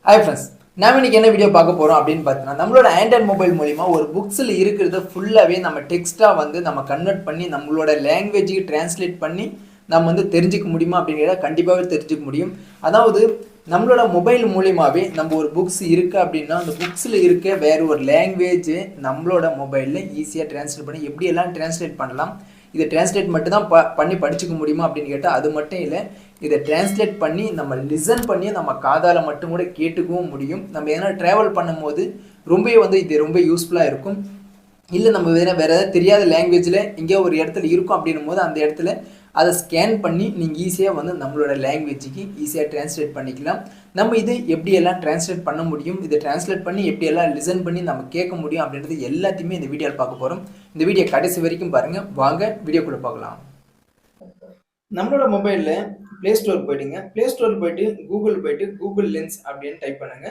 Hi friends, நாம இன்னைக்கு என்ன வீடியோ பார்க்க போறோம் அப்படின்னு பார்த்தீங்கன்னா நம்மளோட ஆண்ட்ராய்ட் மொபைல் மூலமா ஒரு புக்ஸ்ல இருக்கிறத ஃபுல்லாவே நம்ம டெக்ஸ்டா நம்ம கன்வெர்ட் பண்ணி நம்மளோட லாங்குவேஜுக்கு டிரான்ஸ்லேட் பண்ணி நம்ம தெரிஞ்சுக்க முடியுமா அப்படிங்கிறத கண்டிப்பாகவே தெரிஞ்சுக்க முடியும். அதாவது நம்மளோட மொபைல் மூலியமாவே நம்ம ஒரு புக்ஸ் இருக்கு அப்படின்னா அந்த புக்ஸ்ல இருக்க வேற ஒரு லாங்குவேஜ் நம்மளோட மொபைல்ல ஈஸியாக டிரான்ஸ்லேட் பண்ணி எப்படி எல்லாம் டிரான்ஸ்லேட் பண்ணலாம். இதை டிரான்ஸ்லேட் மட்டும் தான் பண்ணி படிச்சுக்க முடியுமா அப்படின்னு கேட்டால் அது மட்டும் இல்லை, இதை டிரான்ஸ்லேட் பண்ணி நம்ம லிசன் பண்ணி நம்ம காதால் மட்டும் கூட கேட்டுக்கவும் முடியும். நம்ம எதனா ட்ராவல் பண்ணும்போது ரொம்பவே இது ரொம்ப யூஸ்ஃபுல்லாக இருக்கும். இல்லை நம்ம வேறு ஏதாவது தெரியாத லாங்குவேஜில் எங்கேயோ ஒரு இடத்துல இருக்கும் அப்படின்னும் போது அந்த இடத்துல அதை ஸ்கேன் பண்ணி நீங்கள் ஈஸியாக நம்மளோட லாங்குவேஜுக்கு ஈஸியாக டிரான்ஸ்லேட் பண்ணிக்கலாம். நம்ம இது எப்படியெல்லாம் டிரான்ஸ்லேட் பண்ண முடியும், இதை டிரான்ஸ்லேட் பண்ணி எப்படியெல்லாம் லிசன் பண்ணி நம்ம கேட்க முடியும் அப்படின்றது எல்லாத்தையுமே இந்த வீடியோவில் பார்க்க போகிறோம். இந்த வீடியோ கடைசி வரைக்கும் பாருங்கள். வாங்க வீடியோக்குள்ளே பார்க்கலாம். நம்மளோட மொபைலில் ப்ளே ஸ்டோர் போயிட்டுங்க. ப்ளே ஸ்டோர் போயிட்டு கூகுள் லென்ஸ் அப்படின்னு டைப் பண்ணுங்க.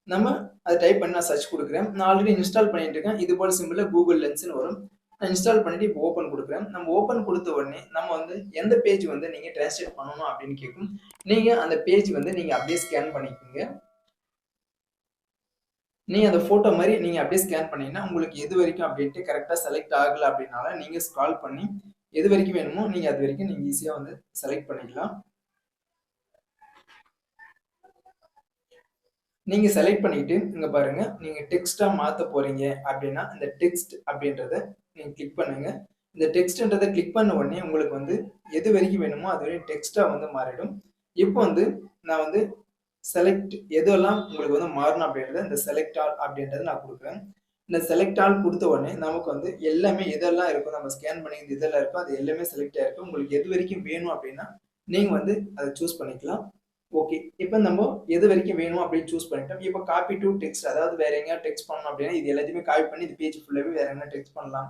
நம்ம அதை டைப் பண்ணி நான் சர்ச் கொடுக்குறேன். நான் ஆல்ரெடி இன்ஸ்டால் பண்ணிட்டு இருக்கேன். இது போல சிம்பிளாக கூகுள் லென்ஸ்னு வரும். நான் இன்ஸ்டால் பண்ணிட்டு இப்போ ஓப்பன் கொடுக்குறேன். நம்ம ஓப்பன் கொடுத்த உடனே நம்ம எந்த பேஜ் நீங்கள் டிரான்ஸ்லேட் பண்ணணும் அப்படின்னு கேட்கும். நீங்கள் அந்த பேஜ் நீங்கள் அப்படியே ஸ்கேன் பண்ணிக்கோங்க. நீங்கள் அந்த ஃபோட்டோ மாதிரி நீங்கள் அப்படியே ஸ்கேன் பண்ணீங்கன்னா உங்களுக்கு எது வரைக்கும் அப்படின்ட்டு கரெக்டாக செலக்ட் ஆகலை அப்படின்னால நீங்கள் ஸ்க்ரால் பண்ணி எது வரைக்கும் வேணுமோ நீங்கள் அது வரைக்கும் நீங்கள் ஈஸியாக செலக்ட் பண்ணிக்கலாம். நீங்க செலக்ட் பண்ணிட்டு இங்க பாருங்க, நீங்க டெக்ஸ்டா மாத்த போறீங்க அப்படின்னா இந்த டெக்ஸ்ட் அப்படின்றத நீங்க கிளிக் பண்ணுங்க. இந்த டெக்ஸ்ட்ன்றதை கிளிக் பண்ண உடனே உங்களுக்கு எது வரைக்கும் வேணுமோ அது வரைக்கும் டெக்ஸ்டா மாறிடும். இப்போ நான் செலக்ட் எதெல்லாம் உங்களுக்கு மாறணும் அப்படின்றத இந்த செலக்ட் ஆல் அப்படின்றத நான் கொடுக்குறேன். இந்த செலக்ட் ஆல் கொடுத்த உடனே நமக்கு எல்லாமே எதெல்லாம் இருக்கும், நம்ம ஸ்கேன் பண்ணி இதெல்லாம் இருக்கும், அது எல்லாமே செலக்ட் ஆயிருக்கும். உங்களுக்கு எது வரைக்கும் வேணும் அப்படின்னா நீங்க அதை சூஸ் பண்ணிக்கலாம். ஓகே, இப்போ நம்ம எது வரைக்கும் வேணும் அப்படின்னு சூஸ் பண்ணிட்டோம். இப்போ காப்பி டு டெக்ஸ்ட், அதாவது வேற எங்கேயா டெக்ஸ்ட் பண்ணணும் அப்படின்னா இது எல்லாத்தையுமே காப்பி பண்ணி இந்த பேஜ் ஃபுல்லாவே வேற எங்கேயா டெக்ஸ்ட் பண்ணலாம்.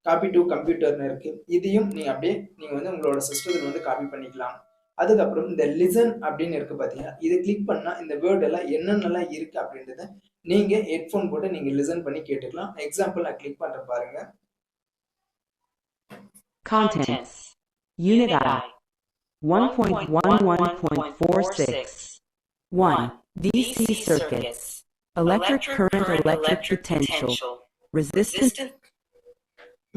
காப்பி டு கம்ப்யூட்டர்னு இருக்கு, இதையும் நீங்க அப்படியே நீங்க உங்களோட சிஸ்டத்துல காப்பி பண்ணிக்கலாம். அதுக்கப்புறம் இந்த லிசன் அப்படின்னு இருக்கு பாத்தீங்கன்னா, இதை கிளிக் பண்ணா இந்த வேர்ட் எல்லாம் என்னென்னலாம் இருக்கு அப்படின்றத நீங்க ஹெட்ஃபோன் போட்டு நீங்க லிசன் பண்ணி கேட்டுக்கலாம். எக்ஸாம்பிள் நான் கிளிக் பண்றேன் பாருங்க. Contents Unit I 1.11.46 1. DC circuits. Electric current, electric potential. Resistance.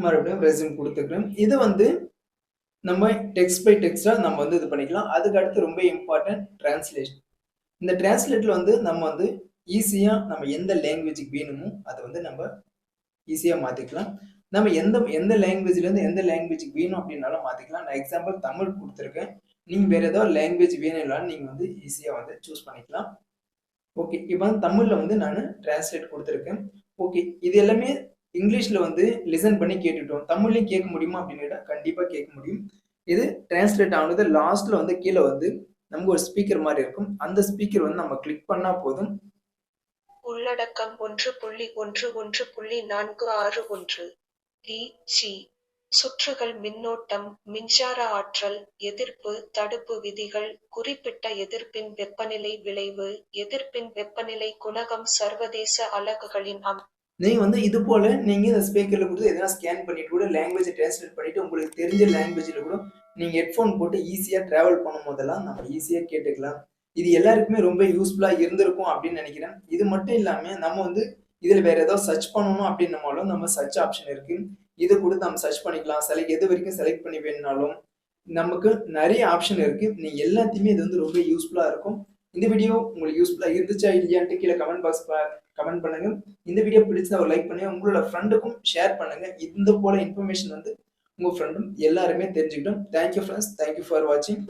மறுபடியும் ரெஸ்யூம் கொடுத்துக்கிறேன். இது நம்ம டெக்ஸ்ட் பை டெக்ஸ்டா நம்ம இது பண்ணிக்கலாம். அதுக்கு அடுத்து ரொம்ப இம்பார்ட்டன்ட் டிரான்ஸ்லேஷன். இந்த டிரான்ஸ்லேட்ல நம்ம ஈஸியா நம்ம எந்த லாங்குவேஜுக்கு வேணுமோ அதை நம்ம ஈஸியா மாத்திக்கலாம். நம்ம எந்த லாங்குவேஜ்ல இருந்து எந்த லாங்குவேஜுக்கு வேணும் அப்படின்னாலும் மாத்திக்கலாம். நான் எக்ஸாம்பிள் தமிழ் கொடுத்துருக்கேன். நீங்க வேற ஏதாவது லாங்குவேஜ் வேணும்னாலும் நீங்க ஈஸியா சூஸ் பண்ணிக்கலாம். ஓகே, இப்போ தமிழ்ல நான் டிரான்ஸ்லேட் கொடுத்துருக்கேன். ஓகே, இது எல்லாமே இங்கிலீஷ்ல லிசன் பண்ணி கேட்டுட்டோம். தமிழ்லையும் கேட்க முடியுமா அப்படின்னு கேட்டா கண்டிப்பா கேட்க முடியும். இது டிரான்ஸ்லேட் ஆனது லாஸ்ட்ல கீழே நமக்கு ஒரு ஸ்பீக்கர் மாதிரி இருக்கும். அந்த ஸ்பீக்கர் நம்ம கிளிக் பண்ணா போதும். உள்ளடக்கம் 1.11.461 டி.சி. சுற்றுகள், மின்னோட்டம், மின்சார ஆற்றல், எதிர்ப்பு, தடுப்பு விதிகள், குறிப்பிட்ட எதிர்ப்பின் வெப்பநிலை விளைவு, எதிர்ப்பின் வெப்பநிலை குணகம், சர்வதேச அலகுகளின் நீங்க இது போல நீங்க இந்த ஸ்பீக்கர்ல கொடுத்து எதனா ஸ்கேன் பண்ணிட்டு கூட லாங்குவேஜ் டிரான்ஸ்லேட் பண்ணிட்டு உங்களுக்கு தெரிஞ்ச லாங்குவேஜ்ல கூட நீங்க ஹெட்ஃபோன் போட்டு ஈஸியா டிராவல் பண்ணும் போதெல்லாம் நம்ம ஈஸியா கேட்டுக்கலாம். இது எல்லாருக்குமே ரொம்ப யூஸ்ஃபுல்லா இருந்திருக்கும் அப்படின்னு நினைக்கிறேன். இது மட்டும் இல்லாம நம்ம இதுல வேற ஏதாவது சர்ச் பண்ணணும் அப்படின்னாலும் நம்ம சர்ச் ஆப்ஷன் இருக்கு. இதை கொடுத்து நம்ம சர்ச் பண்ணிக்கலாம். எது வரைக்கும் செலக்ட் பண்ணி வேணும்னாலும் நமக்கு நிறைய ஆப்ஷன் இருக்கு. நீங்க எல்லாத்தையுமே இது ரொம்ப யூஸ்ஃபுல்லா இருக்கும். இந்த வீடியோ உங்களுக்கு யூஸ்ஃபுல்லா இருந்துச்சா இல்லையான்ட்டு கீழே கமெண்ட் பாக்ஸ் கமெண்ட் பண்ணுங்க. இந்த வீடியோ பிடிச்சா ஒரு லைக் பண்ணுங்க. உங்களோட ஃப்ரெண்டுக்கும் ஷேர் பண்ணுங்க. இந்த போல இன்ஃபர்மேஷன் உங்க ஃப்ரெண்டும் எல்லாருமே தெரிஞ்சுக்கிட்டோம். தேங்க்யூ ஃப்ரெண்ட்ஸ், தேங்க்யூ ஃபார் வாட்சிங்.